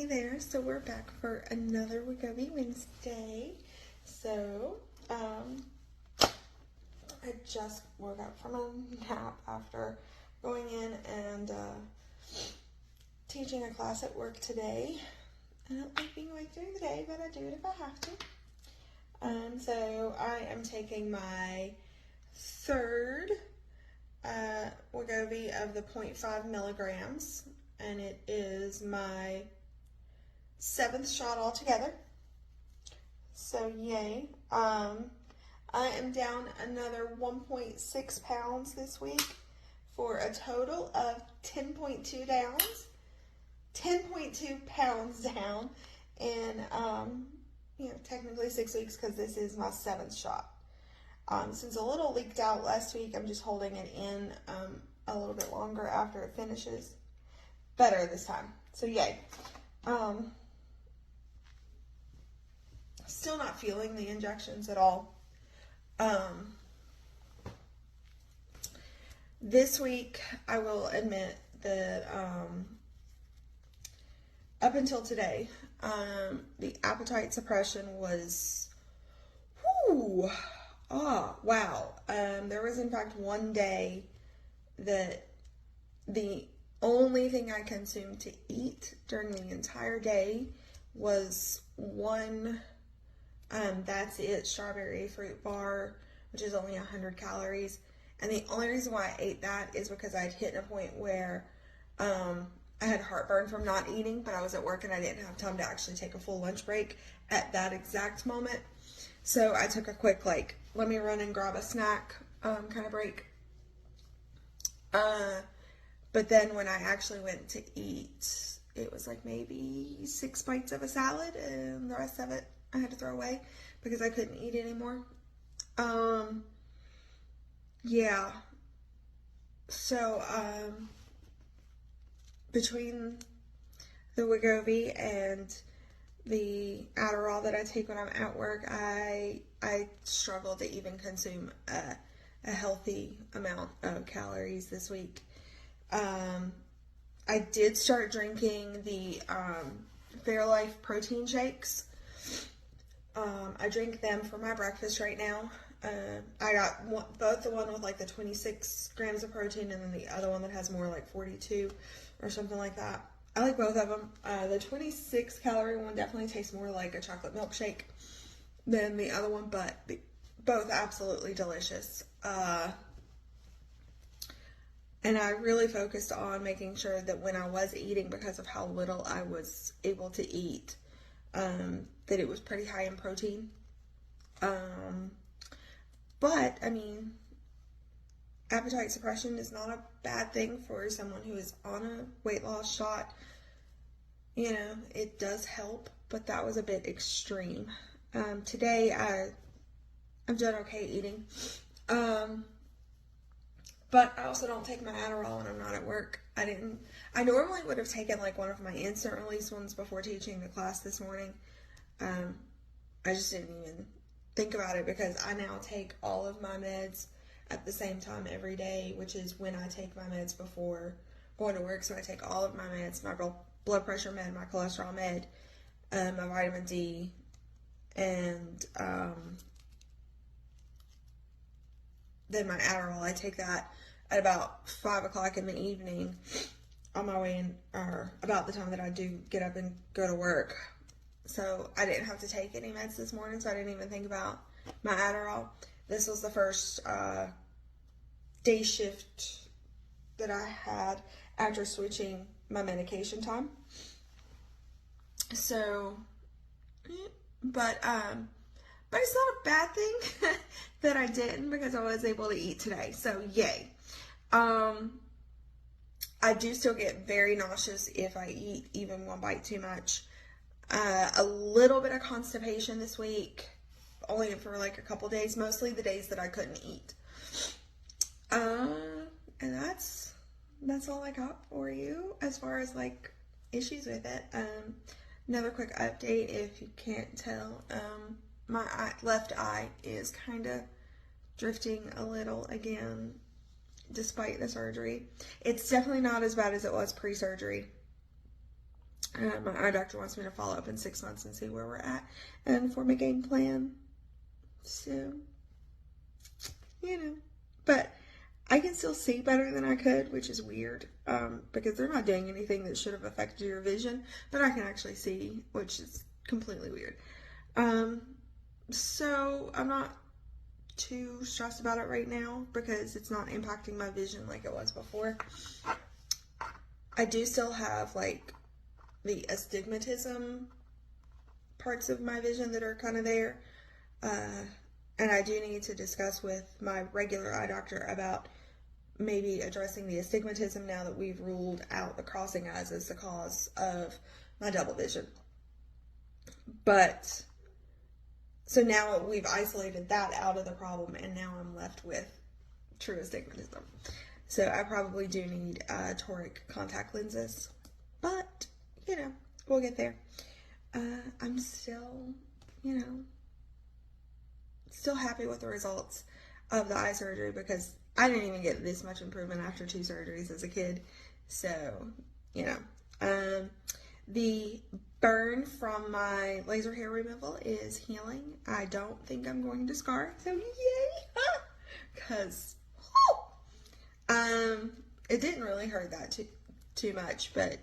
Hey there, so we're back for another Wegovy Wednesday. So, I just woke up from a nap after going in and teaching a class at work today. I don't like being awake during the day, but I do it if I have to. So I am taking my third Wegovy of the 0.5 milligrams, and it is my 7th shot altogether. So yay. I am down another 1.6 pounds this week for a total of 10.2 downs. 10.2 pounds down in, technically 6 weeks because this is my 7th shot. Since a little leaked out last week, I'm just holding it in a little bit longer after it finishes. Better this time. So yay. Still not feeling the injections at all. This week, I will admit that up until today, the appetite suppression was, wow. There was in fact one day that the only thing I consumed to eat during the entire day was one, that's it, strawberry fruit bar, which is only 100 calories. And the only reason why I ate that is because I'd hit a point where I had heartburn from not eating, but I was at work and I didn't have time to actually take a full lunch break at that exact moment. So I took a quick, let me run and grab a snack kind of break. But then when I actually went to eat, it was maybe 6 bites of a salad, and the rest of it I had to throw away because I couldn't eat anymore. Yeah. So, between the Wegovy and the Adderall that I take when I'm at work, I struggle to even consume a healthy amount of calories this week. I did start drinking the Fairlife protein shakes. I drink them for my breakfast right now. I got both the one with the 26 grams of protein and then the other one that has more 42 or something like that. I like both of them. The 26 calorie one definitely tastes more like a chocolate milkshake than the other one, but both absolutely delicious. And I really focused on making sure that when I was eating, because of how little I was able to eat, that it was pretty high in protein. But, appetite suppression is not a bad thing for someone who is on a weight loss shot. It does help, but that was a bit extreme. Today, I've done okay eating. But I also don't take my Adderall when I'm not at work. I normally would have taken one of my instant release ones before teaching the class this morning. I just didn't even think about it because I now take all of my meds at the same time every day, which is when I take my meds before going to work. So I take all of my meds, my blood pressure med, my cholesterol med, my vitamin D, and then my Adderall. I take that at about 5 o'clock in the evening on my way in, or about the time that I do get up and go to work. So I didn't have to take any meds this morning, so I didn't even think about my Adderall. This was the first day shift that I had after switching my medication time. So, but it's not a bad thing that I didn't, because I was able to eat today. So yay. I do still get very nauseous if I eat even one bite too much. A little bit of constipation this week, only for a couple days, mostly the days that I couldn't eat. And that's all I got for you as far as issues with it. Another quick update, if you can't tell, my left eye is kind of drifting a little again, despite the surgery. It's definitely not as bad as it was pre-surgery. My eye doctor wants me to follow up in 6 months and see where we're at and form a game plan. So, but I can still see better than I could, which is weird, because they're not doing anything that should have affected your vision, but I can actually see, which is completely weird. So I'm not too stressed about it right now because it's not impacting my vision like it was before. I do still have like the astigmatism parts of my vision that are kind of there. And I do need to discuss with my regular eye doctor about maybe addressing the astigmatism now that we've ruled out the crossing eyes as the cause of my double vision. But, so now we've isolated that out of the problem, and now I'm left with true astigmatism. So I probably do need toric contact lenses. But, we'll get there. I'm still, still happy with the results of the eye surgery because I didn't even get this much improvement after 2 surgeries as a kid. So, the burn from my laser hair removal is healing. I don't think I'm going to scar, so yay! Because, it didn't really hurt that too much, but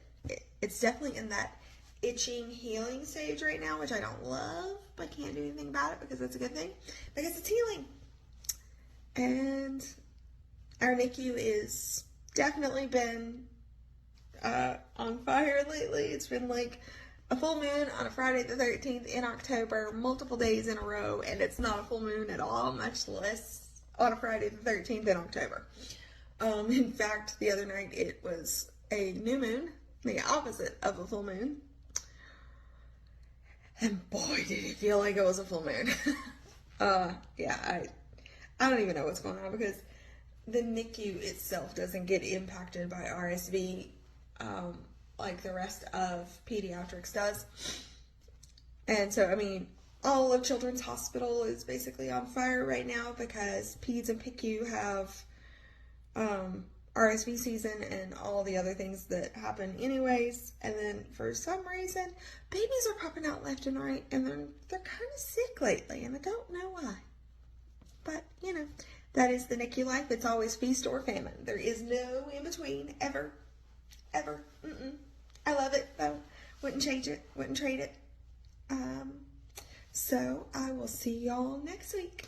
it's definitely in that itching healing stage right now, which I don't love, but can't do anything about it because it's a good thing, because it's healing. And our NICU is definitely been on fire lately. It's been like a full moon on a Friday the 13th in October, multiple days in a row, and it's not a full moon at all, much less on a Friday the 13th in October. In fact, the other night it was a new moon, the opposite of a full moon. And boy, did it feel like it was a full moon. Yeah, I don't even know what's going on because the NICU itself doesn't get impacted by RSV like the rest of pediatrics does. And so, all of Children's Hospital is basically on fire right now because peds and PICU have RSV season and all the other things that happen anyways. And then for some reason, babies are popping out left and right, and they're kind of sick lately, and I don't know why. But, that is the NICU life. It's always feast or famine. There is no in between, ever. Ever. I love it, though. Wouldn't change it. Wouldn't trade it. So I will see y'all next week.